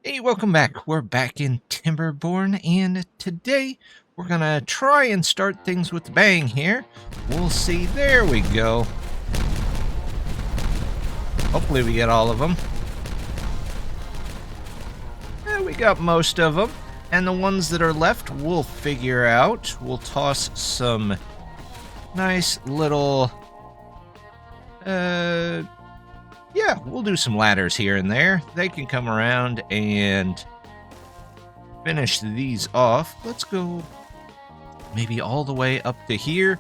Hey, welcome back. We're back in Timberborn, and today we're gonna try and start things with a bang here. We'll see. There we go. Hopefully we get all of them. Yeah, we got most of them. And the ones that are left, we'll figure out. We'll toss some nice little... Yeah, we'll do some ladders here and there. They can come around and finish these off. Let's go maybe all the way up to here.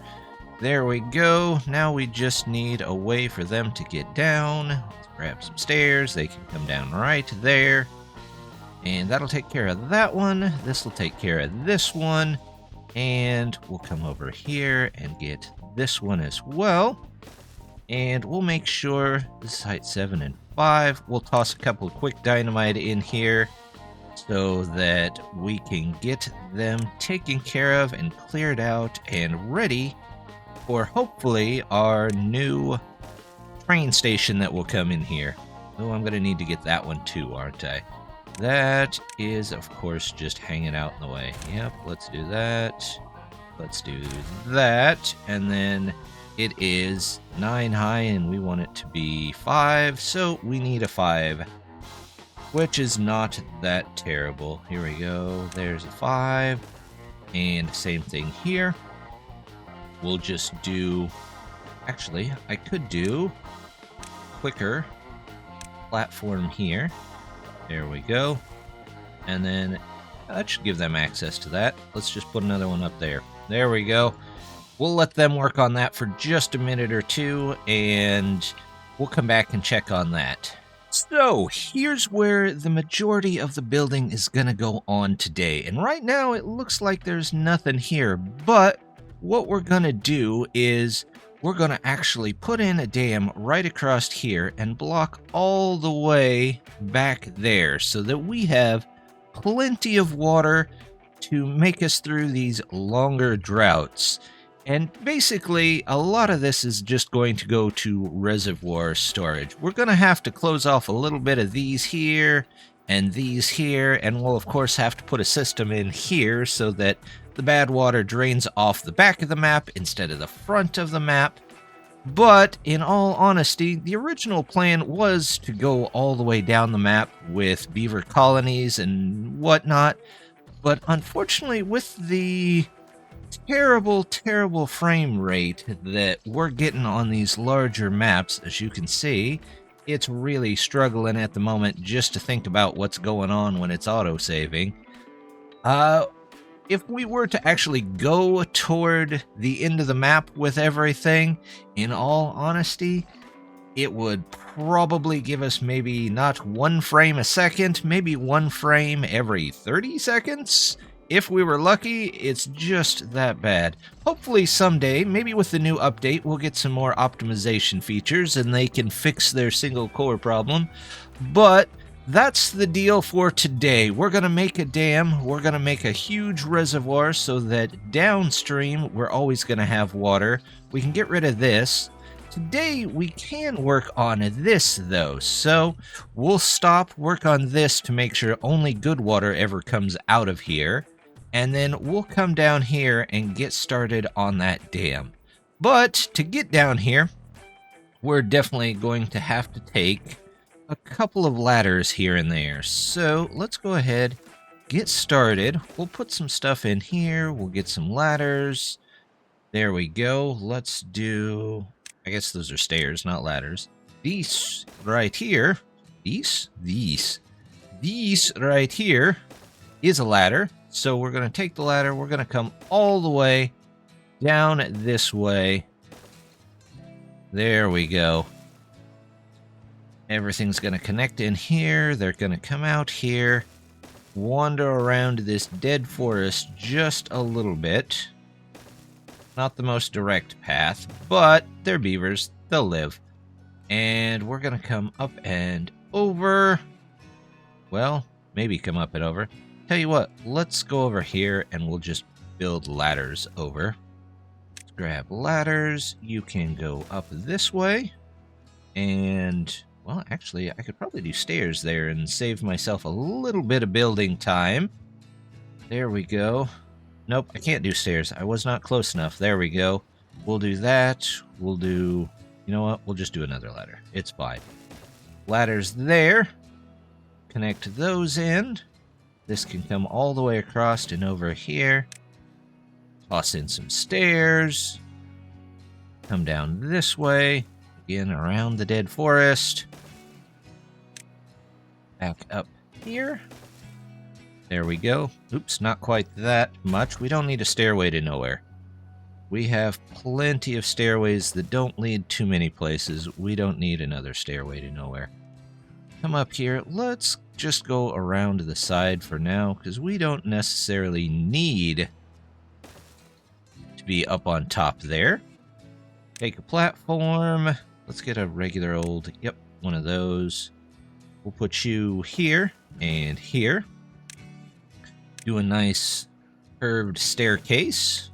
There we go. Now we just need a way for them to get down. Let's grab some stairs. They can come down right there. And that'll take care of that one. This will take care of this one. And we'll come over here and get this one as well. And we'll make sure this is height 7 and 5. We'll toss a couple of quick dynamite in here so that we can get them taken care of and cleared out and ready for hopefully our new train station that will come in here. Oh, I'm going to need to get that one too, aren't I? That is, of course, just hanging out in the way. Yep, let's do that. Let's do that. And then... it is 9 high and we want it to be 5, so we need a 5, which is not that terrible. Here we go, there's a 5, and same thing here. We'll just do, actually, I could do quicker platform here. There we go, and then that should give them access to that. Let's just put another one up there. There we go. We'll let them work on that for just a minute or two, and we'll come back and check on that. So, here's where the majority of the building is going to go on today. And right now, it looks like there's nothing here. But what we're going to do is we're going to actually put in a dam right across here and block all the way back there so that we have plenty of water to make us through these longer droughts. And basically, a lot of this is just going to go to reservoir storage. We're going to have to close off a little bit of these here, and we'll of course have to put a system in here so that the bad water drains off the back of the map instead of the front of the map. But in all honesty, the original plan was to go all the way down the map with beaver colonies and whatnot. But unfortunately, with the terrible frame rate that we're getting on these larger maps, as you can see, it's really struggling at the moment just to think about what's going on when it's auto-saving. If we were to actually go toward the end of the map with everything, in all honesty, it would probably give us maybe not 1 frame a second, maybe 1 frame every 30 seconds. If we were lucky, it's just that bad. Hopefully someday, maybe with the new update, we'll get some more optimization features and they can fix their single core problem. But that's the deal for today. We're going to make a dam. We're going to make a huge reservoir so that downstream we're always going to have water. We can get rid of this. Today we can work on this though, so we'll stop, work on this to make sure only good water ever comes out of here. And then we'll come down here and get started on that dam. But to get down here, we're definitely going to have to take a couple of ladders here and there. So let's go ahead, get started. We'll put some stuff in here. We'll get some ladders. There we go. Let's do, I guess those are stairs, not ladders. These right here, these right here is a ladder. So we're going to take the ladder, we're going to come all the way down this way. There we go. Everything's going to connect in here. They're going to come out here, wander around this dead forest just a little bit. Not the most direct path, but they're beavers. They'll live. And we're going to come up and over. Well, maybe come up and over. Tell you what, let's go over here and we'll just build ladders over. Let's grab ladders. You can go up this way. And Well, actually, I could probably do stairs there and save myself a little bit of building time. There we go. Nope, I can't do stairs. I was not close enough. There we go. We'll do that. We'll do... You know what? We'll just do another ladder. It's fine. Ladders there. Connect those in. This can come all the way across and over here. Toss in some stairs. Come down this way. Again, around the dead forest. Back up here. There we go. Oops, not quite that much. We don't need a stairway to nowhere. We have plenty of stairways that don't lead too many places. We don't need another stairway to nowhere. Come up here. Let's just go around to the side for now, because we don't necessarily need to be up on top there. Take a platform. Let's get a regular old, yep, one of those. We'll put you here and here. Do a nice curved staircase.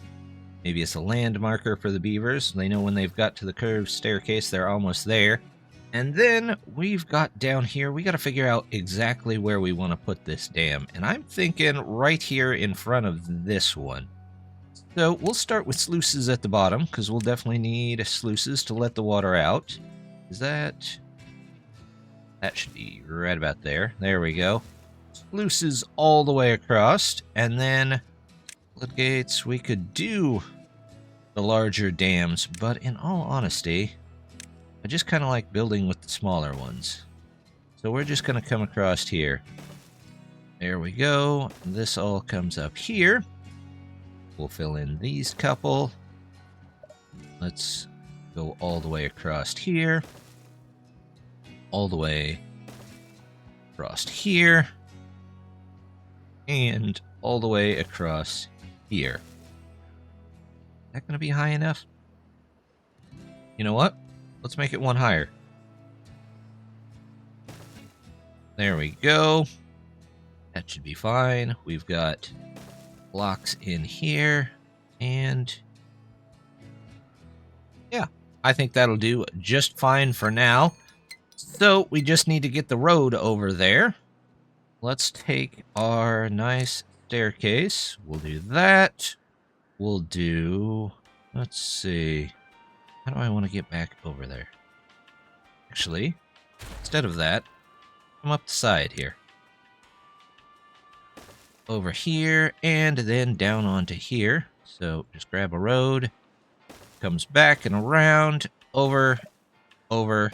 Maybe it's a land marker for the beavers. They know when they've got to the curved staircase, they're almost there. And then we've got down here, we got to figure out exactly where we want to put this dam. And I'm thinking right here in front of this one. So we'll start with sluices at the bottom, because we'll definitely need sluices to let the water out. Is that... That should be right about there. There we go. Sluices all the way across, and then floodgates. We could do the larger dams, but in all honesty, I just kind of like building with the smaller ones. So we're just going to come across here. There we go. This all comes up here. We'll fill in these couple. Let's go all the way across here. All the way across here. And all the way across here. Is that going to be high enough? You know what? Let's make it one higher. There we go. That should be fine. We've got blocks in here. And yeah, I think that'll do just fine for now. So we just need to get the road over there. Let's take our nice staircase. We'll do that. We'll do... Let's see. How do I want to get back over there? Actually, instead of that, come up the side here. Over here, and then down onto here. So just grab a road. Comes back and around. Over. Over.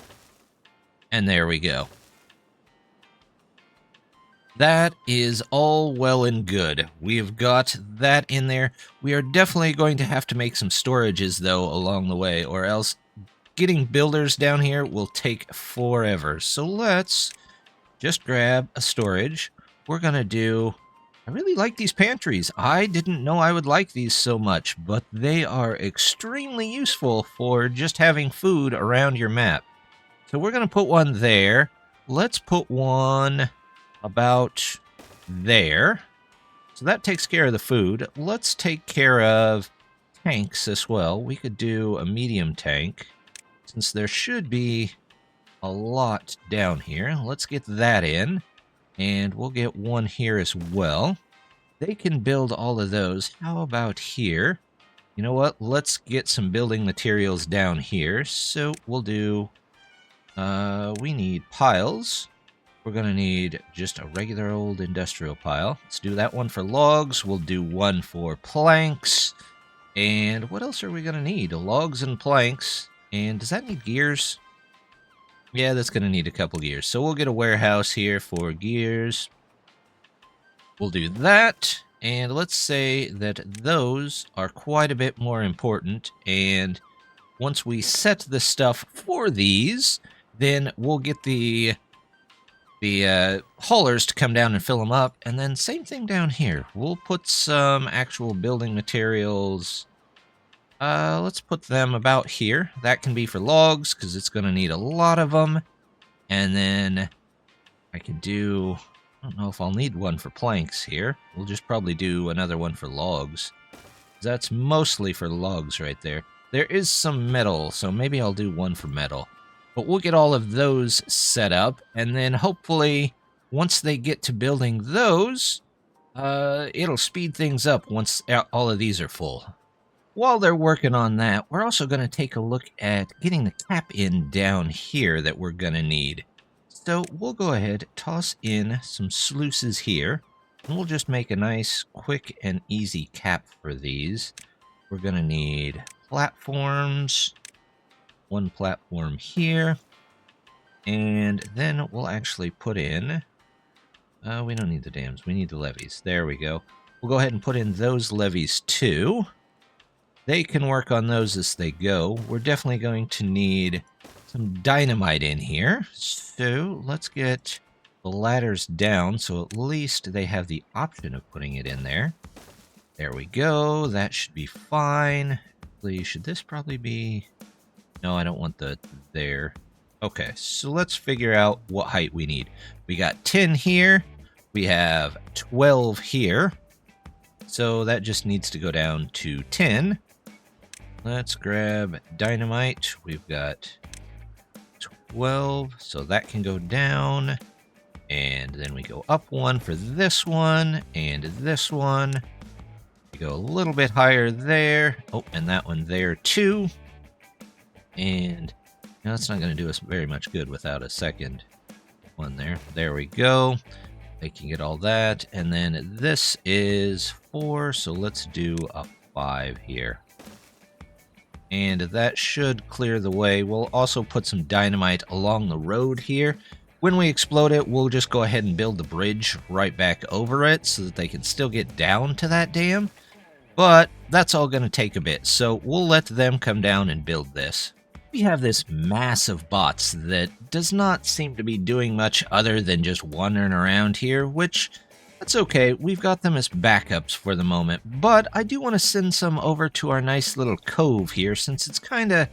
And there we go. That is all well and good. We've got that in there. We are definitely going to have to make some storages, though, along the way, or else getting builders down here will take forever. So let's just grab a storage. We're going to do... I really like these pantries. I didn't know I would like these so much, but they are extremely useful for just having food around your map. So we're going to put one there. Let's put one... about there. So that takes care of the food. Let's take care of tanks as well. We could do a medium tank, since there should be a lot down here. Let's get that in, and we'll get one here as well. They can build all of those. How about here? You know what? Let's get some building materials down here. So we'll do... we need piles. We're going to need just a regular old industrial pile. Let's do that one for logs. We'll do one for planks. And what else are we going to need? Logs and planks. And does that need gears? Yeah, that's going to need a couple gears. So we'll get a warehouse here for gears. We'll do that. And let's say that those are quite a bit more important. And once we set the stuff for these, then we'll get the haulers to come down and fill them up, and then same thing down here. We'll put some actual building materials. Let's put them about here. That can be for logs, because it's going to need a lot of them. And then I can do... I don't know if I'll need one for planks here. We'll just probably do another one for logs. That's mostly for logs right there. There is some metal, so maybe I'll do one for metal. But we'll get all of those set up, and then hopefully once they get to building those, it'll speed things up once all of these are full. While they're working on that, we're also going to take a look at getting the cap in down here that we're going to need. So we'll go ahead, toss in some sluices here, and we'll just make a nice, quick, and easy cap for these. We're going to need platforms, one platform here, and then we'll actually put in, we don't need the dams, we need the levees. There we go. We'll go ahead and put in those levees too. They can work on those as they go. We're definitely going to need some dynamite in here. So let's get the ladders down so at least they have the option of putting it in there. There we go. That should be fine. Should this probably be... No, I don't want the there. Okay, so let's figure out what height we need. We got 10 here. We have 12 here. So that just needs to go down to 10. Let's grab dynamite. We've got 12, so that can go down. And then we go up one for this one and this one. We go a little bit higher there. Oh, and that one there too. And now that's not going to do us very much good without a second one there. There we go. They can get all that. And then this is 4, so let's do a 5 here. And that should clear the way. We'll also put some dynamite along the road here. When we explode it, we'll just go ahead and build the bridge right back over it so that they can still get down to that dam. But that's all going to take a bit, so we'll let them come down and build this. We have this mass of bots that does not seem to be doing much other than just wandering around here, which... that's okay, we've got them as backups for the moment, but I do want to send some over to our nice little cove here since it's kind of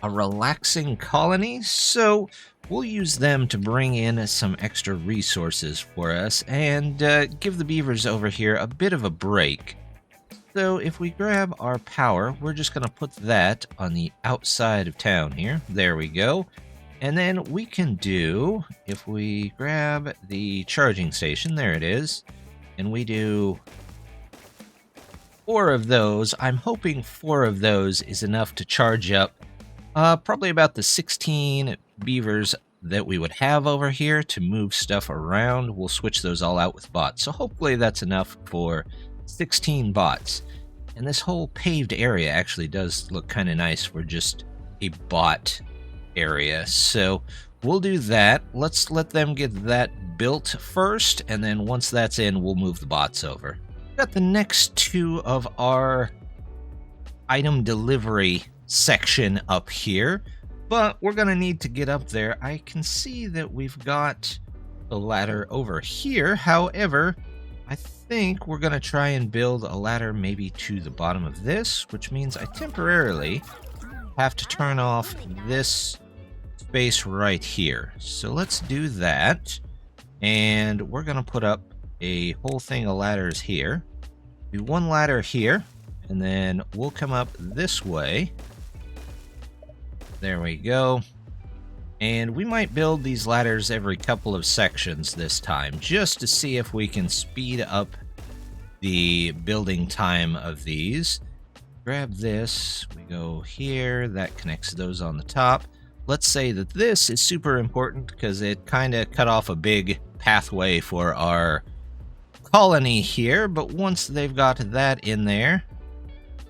a relaxing colony, so we'll use them to bring in some extra resources for us and give the beavers over here a bit of a break. So if we grab our power, we're just going to put that on the outside of town here. There we go. And then we can do, if we grab the charging station, there it is, and we do 4 of those. I'm hoping 4 of those is enough to charge up probably about the 16 beavers that we would have over here to move stuff around. We'll switch those all out with bots. So hopefully that's enough for 16 bots. And this whole paved area actually does look kind of nice for just a bot area, so we'll do that. Let's let them get that built first, and then once that's in, we'll move the bots over. Got the next 2 of our item delivery section up here, but we're gonna need to get up there. I can see that we've got the ladder over here. However, I think we're gonna try and build a ladder maybe to the bottom of this, which means I temporarily have to turn off this space right here. So let's do that, and we're gonna put up a whole thing of ladders here. Do 1 ladder here, and then we'll come up this way. There we go. And we might build these ladders every couple of sections this time, just to see if we can speed up the building time of these. Grab this, we go here, that connects those on the top. Let's say that this is super important because it kind of cut off a big pathway for our colony here, but once they've got that in there,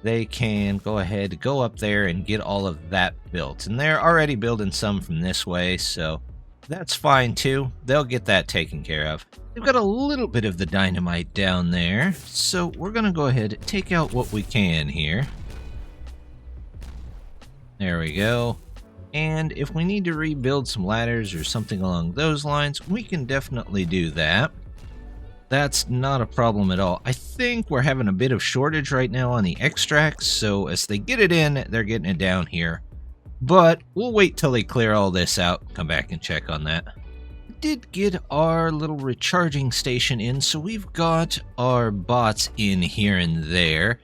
they can go ahead, go up there and get all of that built. And they're already building some from this way, so that's fine too. They'll get that taken care of. They've got a little bit of the dynamite down there, so we're gonna go ahead and take out what we can here. There we go. And if we need to rebuild some ladders or something along those lines, we can definitely do that. That's not a problem at all. I think we're having a bit of shortage right now on the extracts, so as they get it in, they're getting it down here. But we'll wait till they clear all this out, come back and check on that. We did get our little recharging station in, so we've got our bots in here and there.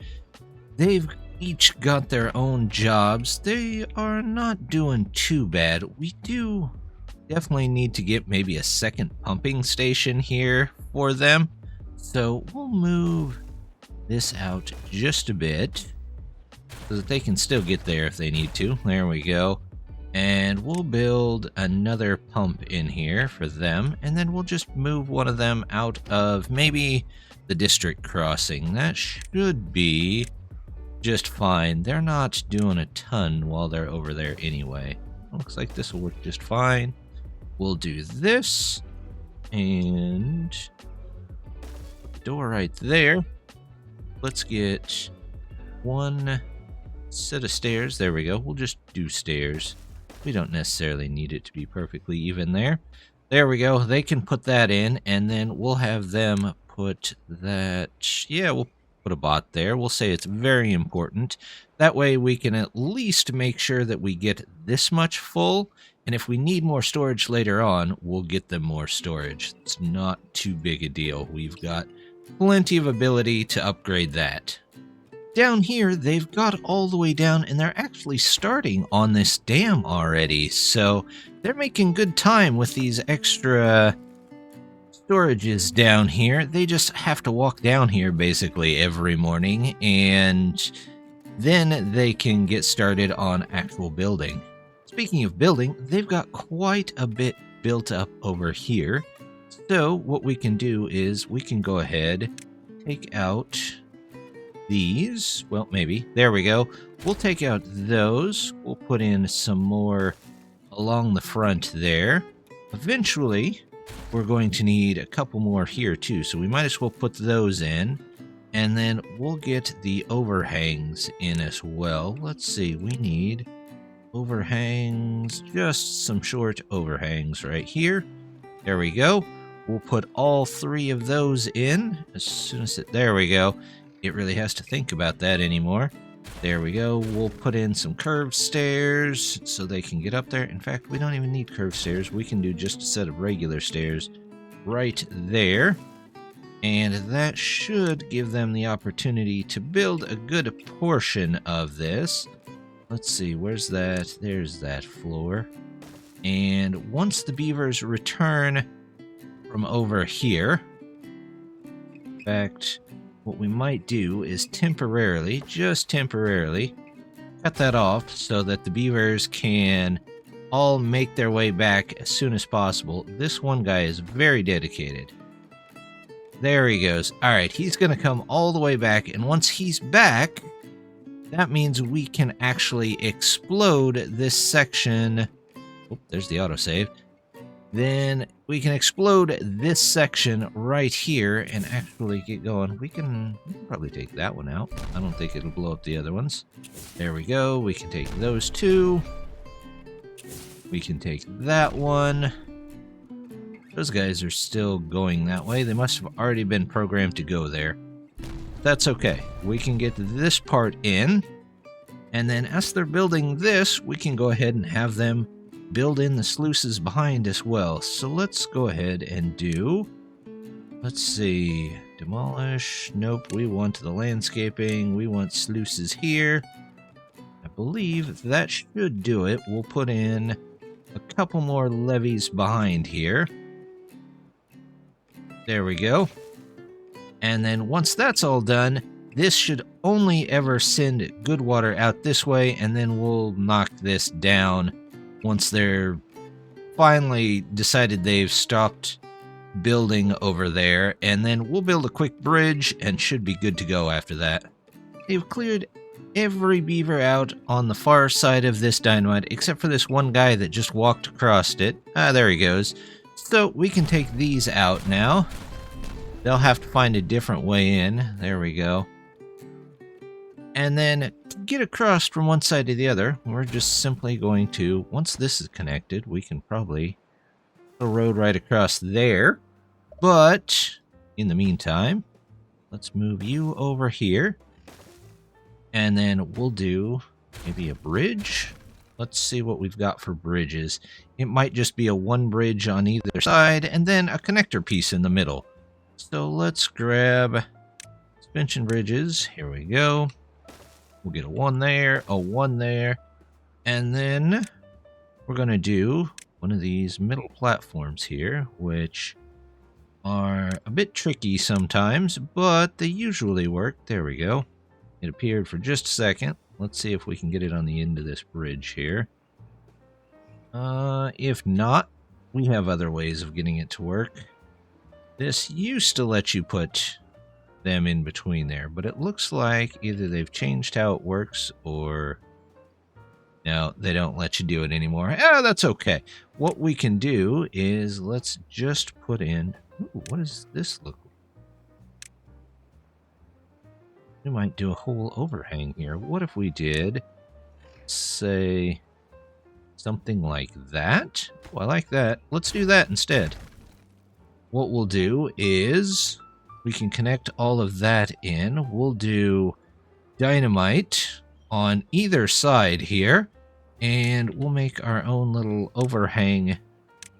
They've each got their own jobs. They are not doing too bad. We do definitely need to get maybe a second pumping station here for them. So we'll move this out just a bit so that they can still get there if they need to. There we go. And we'll build another pump in here for them, and then we'll just move one of them out of maybe the district crossing. That should be just fine. They're not doing a ton while they're over there anyway. Looks like this will work just fine. We'll do this, and door right there. Let's get one set of stairs. There we go. We'll just do stairs. We don't necessarily need it to be perfectly even there. There we go. They can put that in, and then we'll have them put that... Yeah, we'll put a bot there. We'll say it's very important. That way we can at least make sure that we get this much full, and if we need more storage later on, we'll get them more storage. It's not too big a deal. We've got plenty of ability to upgrade that. Down here, they've got all the way down, and they're actually starting on this dam already, so they're making good time with these extra storages down here. They just have to walk down here basically every morning, and then they can get started on actual building. Speaking of building, they've got quite a bit built up over here, so what we can do is we can go ahead, take out these. Well, maybe. There we go. We'll take out those. We'll put in some more along the front there. Eventually, we're going to need a couple more here too, so we might as well put those in. And then we'll get the overhangs in as well. Let's see, we need overhangs, just some short overhangs right here. There we go. We'll put all three of those in as soon as there we go. It really has to think about that anymore. There we go. We'll put in some curved stairs so they can get up there. In fact, we don't even need curved stairs. We can do just a set of regular stairs right there. And that should give them the opportunity to build a good portion of this. Let's see, where's that? There's that floor. And once the beavers return from over here, in fact, what we might do is temporarily, just temporarily, cut that off so that the beavers can all make their way back as soon as possible. This one guy is very dedicated. There he goes. All right, he's going to come all the way back, and once he's back, that means we can actually explode this section. Oh, there's the autosave. Then we can explode this section right here and actually get going. We can probably take that one out. I don't think it'll blow up the other ones. There we go. We can take those two. We can take that one. Those guys are still going that way. They must have already been programmed to go there. That's okay. We can get this part in. And then as they're building this, we can go ahead and have them build in the sluices behind as well. So let's go ahead and do, let's see, demolish. Nope, we want the landscaping. We want sluices here. I believe that should do it. We'll put in a couple more levees behind here. There we go. And then once that's all done, this should only ever send good water out this way, and then we'll knock this down once they're finally decided they've stopped building over there, and then we'll build a quick bridge and should be good to go after that. They've cleared every beaver out on the far side of this dynamite, except for this one guy that just walked across it. Ah, there he goes. So we can take these out now. They'll have to find a different way in. There we go. And then to get across from one side to the other, we're just simply going to, once this is connected, we can probably put a road right across there. But in the meantime, let's move you over here. And then we'll do maybe a bridge. Let's see what we've got for bridges. It might just be a one bridge on either side and then a connector piece in the middle. So let's grab suspension bridges. Here we go. We'll get a 1 there, a 1 there, and then we're going to do one of these middle platforms here, which are a bit tricky sometimes, but they usually work. There we go. It appeared for just a second. Let's see if we can get it on the end of this bridge here. If not, we have other ways of getting it to work. This used to let you put them in between there, but it looks like either they've changed how it works or no, they don't let you do it anymore. Oh, that's okay. What we can do is let's just put in... Ooh, what does this look like? We might do a whole overhang here. What if we did, say, something like that? Oh, I like that. Let's do that instead. What we'll do is we can connect all of that in. We'll do dynamite on either side here, and we'll make our own little overhang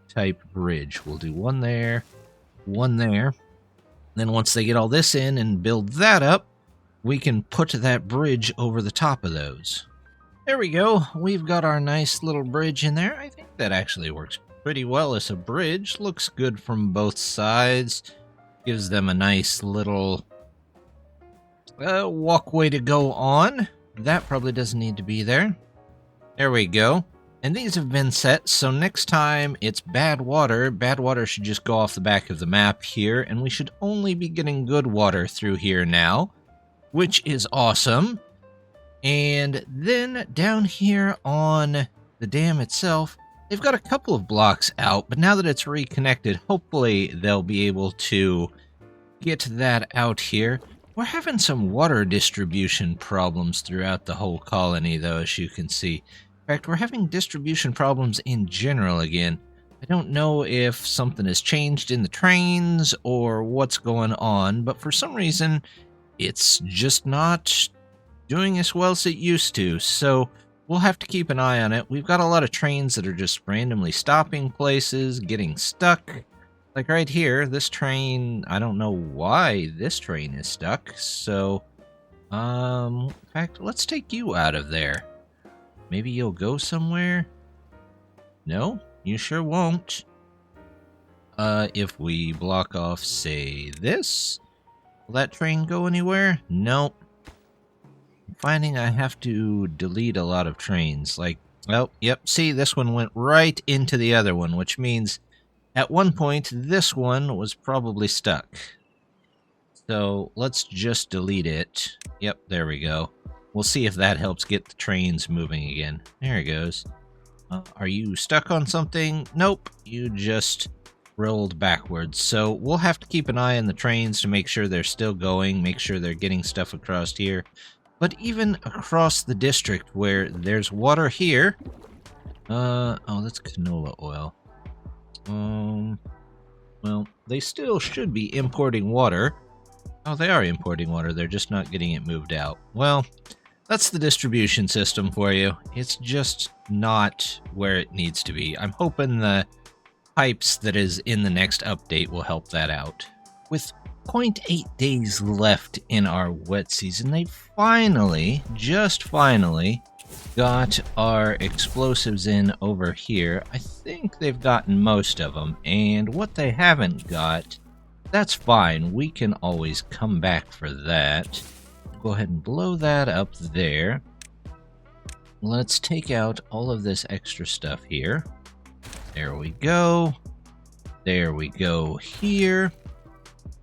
type bridge. We'll do 1 there, 1 there. Then once they get all this in and build that up, we can put that bridge over the top of those. There we go. We've got our nice little bridge in there. I think that actually works pretty well as a bridge. Looks good from both sides. Gives them a nice little walkway to go on. That probably doesn't need to be there. There we go. And these have been set, so next time it's bad water should just go off the back of the map here, and we should only be getting good water through here now, which is awesome. And then down here on the dam itself, they've got a couple of blocks out, but now that it's reconnected, hopefully they'll be able to get that out here. We're having some water distribution problems throughout the whole colony, though, as you can see. In fact, we're having distribution problems in general again. I don't know if something has changed in the trains or what's going on, but for some reason, it's just not doing as well as it used to, so we'll have to keep an eye on it. We've got a lot of trains that are just randomly stopping places, getting stuck. Like right here, this train, I don't know why this train is stuck, so, in fact, let's take you out of there. Maybe you'll go somewhere? No, you sure won't. If we block off, say, this, will that train go anywhere? Nope. I'm finding I have to delete a lot of trains. Like, well, yep, see, this one went right into the other one, which means at one point, this one was probably stuck. So let's just delete it. Yep, there we go. We'll see if that helps get the trains moving again. There it goes. Are you stuck on something? Nope, you just rolled backwards. So we'll have to keep an eye on the trains to make sure they're still going, make sure they're getting stuff across here. But even across the district where there's water here... oh, that's canola oil. Well, they still should be importing water. Oh, they are importing water, they're just not getting it moved out. Well, that's the distribution system for you. It's just not where it needs to be. I'm hoping the pipes that is in the next update will help that out. With 0.8 days left in our wet season, they finally, just finally, got our explosives in over here. I think they've gotten most of them, and what they haven't got, that's fine. We can always come back for that. Go ahead and blow that up there. Let's take out all of this extra stuff here. There we go. There we go here.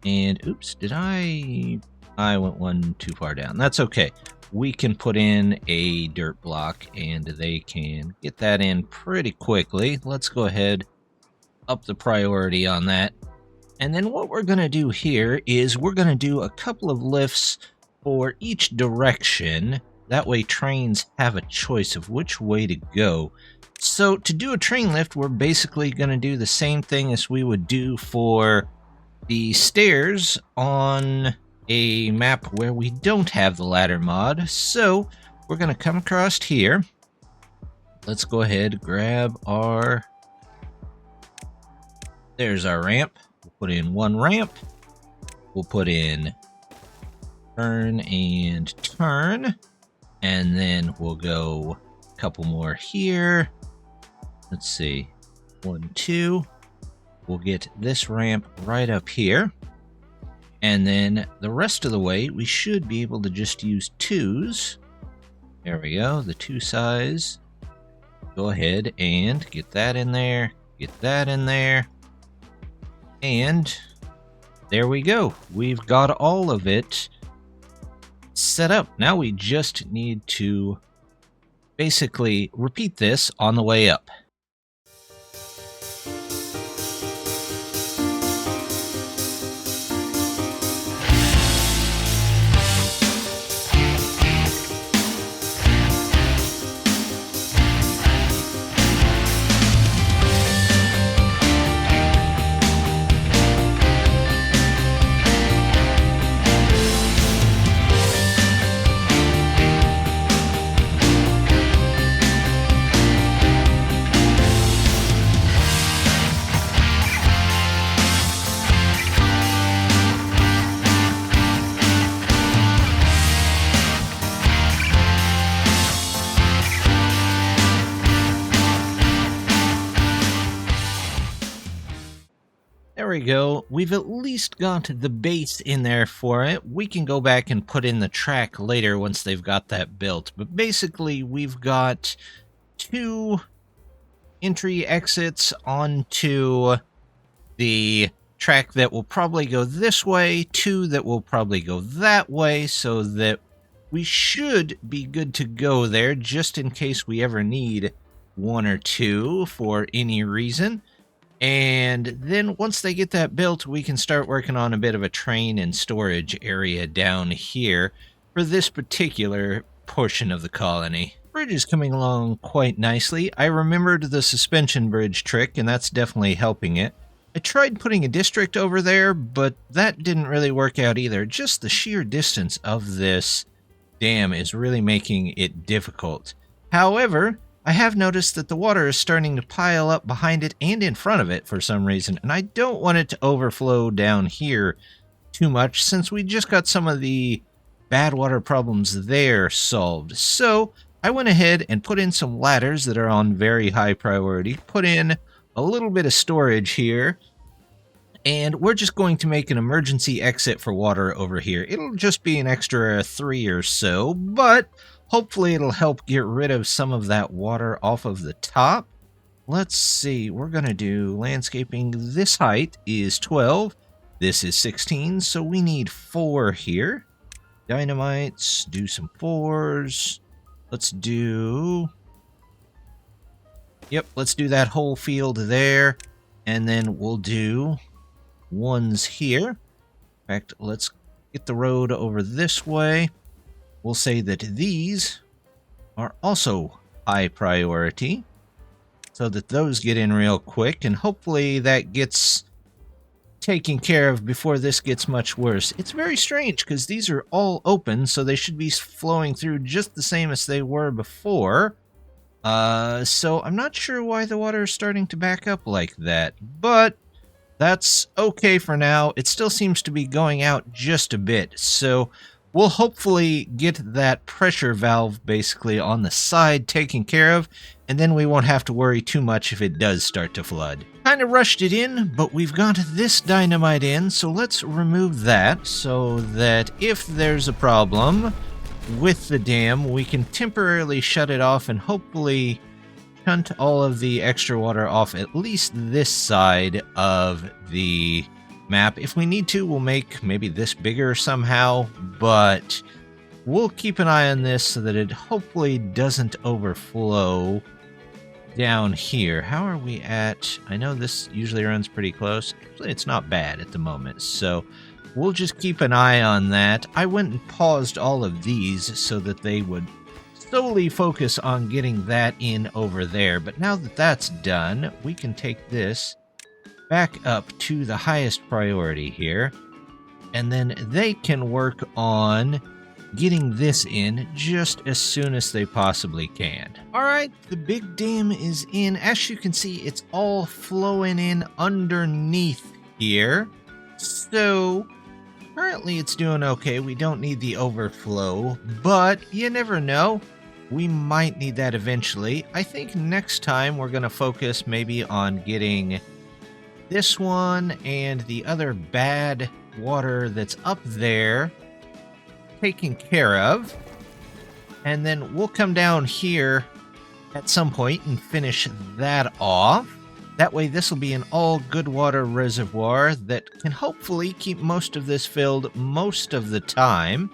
And oops, did I went one too far down. That's okay. We can put in a dirt block and they can get that in pretty quickly. Let's go ahead, up the priority on that. And then what we're going to do here is we're going to do a couple of lifts for each direction. That way trains have a choice of which way to go. So to do a train lift, we're basically going to do the same thing as we would do for the stairs on a map where we don't have the ladder mod. So we're going to come across here. Let's go ahead, grab our... There's our ramp. We'll put in one ramp. We'll put in turn and turn. And then we'll go a couple more here. Let's see. 1, 2. We'll get this ramp right up here. And then the rest of the way, we should be able to just use 2s. There we go, the 2 size. Go ahead and get that in there, get that in there. And there we go. We've got all of it set up. Now we just need to basically repeat this on the way up. There we go. We've at least got the base in there for it. We can go back and put in the track later once they've got that built. But basically, we've got 2 entry exits onto the track that will probably go this way, 2 that will probably go that way, so that we should be good to go there just in case we ever need 1 or 2 for any reason. And then once they get that built, we can start working on a bit of a train and storage area down here for this particular portion of the colony. Bridge is coming along quite nicely. I remembered the suspension bridge trick, and that's definitely helping it. I tried putting a district over there, but that didn't really work out either. Just the sheer distance of this dam is really making it difficult. However, I have noticed that the water is starting to pile up behind it and in front of it for some reason, and I don't want it to overflow down here too much since we just got some of the bad water problems there solved. So I went ahead and put in some ladders that are on very high priority, put in a little bit of storage here, and we're just going to make an emergency exit for water over here. It'll just be an extra 3 or so, but hopefully it'll help get rid of some of that water off of the top. Let's see, we're going to do landscaping. This height is 12. This is 16, so we need 4 here. Dynamites, do some 4s. Let's do... Yep, let's do that whole field there. And then we'll do 1s here. In fact, let's get the road over this way. We'll say that these are also high priority so that those get in real quick, and hopefully that gets taken care of before this gets much worse. It's very strange because these are all open, so they should be flowing through just the same as they were before. So I'm not sure why the water is starting to back up like that, but that's okay for now. It still seems to be going out just a bit, so we'll hopefully get that pressure valve basically on the side taken care of, and then we won't have to worry too much if it does start to flood. Kind of rushed it in, but we've got this dynamite in, so let's remove that so that if there's a problem with the dam, we can temporarily shut it off and hopefully shunt all of the extra water off at least this side of the map. If we need to, we'll make maybe this bigger somehow, but we'll keep an eye on this so that it hopefully doesn't overflow down here. How are we at? I know this usually runs pretty close. Actually, it's not bad at the moment, so we'll just keep an eye on that. I went and paused all of these so that they would solely focus on getting that in over there, but now that that's done, we can take this back up to the highest priority here, and then they can work on getting this in just as soon as they possibly can. Alright, the big dam is in. As you can see, it's all flowing in underneath here, so Currently, it's doing okay. We don't need the overflow, but you never know. We might need that eventually. I think next time we're going to focus maybe on getting this one and the other bad water that's up there taken care of. And then we'll come down here at some point and finish that off. That way this will be an all good water reservoir that can hopefully keep most of this filled most of the time.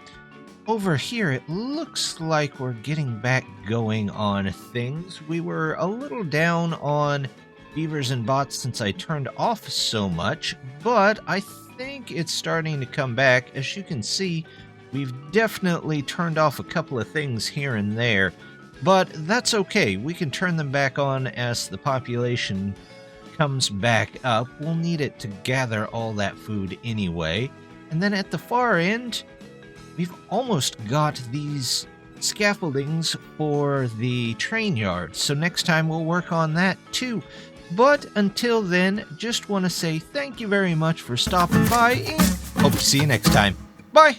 Over here, it looks like we're getting back going on things. We were a little down on beavers and bots since I turned off so much, but I think it's starting to come back. As you can see, we've definitely turned off a couple of things here and there, but that's okay. We can turn them back on as the population comes back up. We'll need it to gather all that food anyway. And then at the far end, we've almost got these scaffoldings for the train yard, so next time we'll work on that too. But until then, just want to say thank you very much for stopping by, and hope to see you next time. Bye!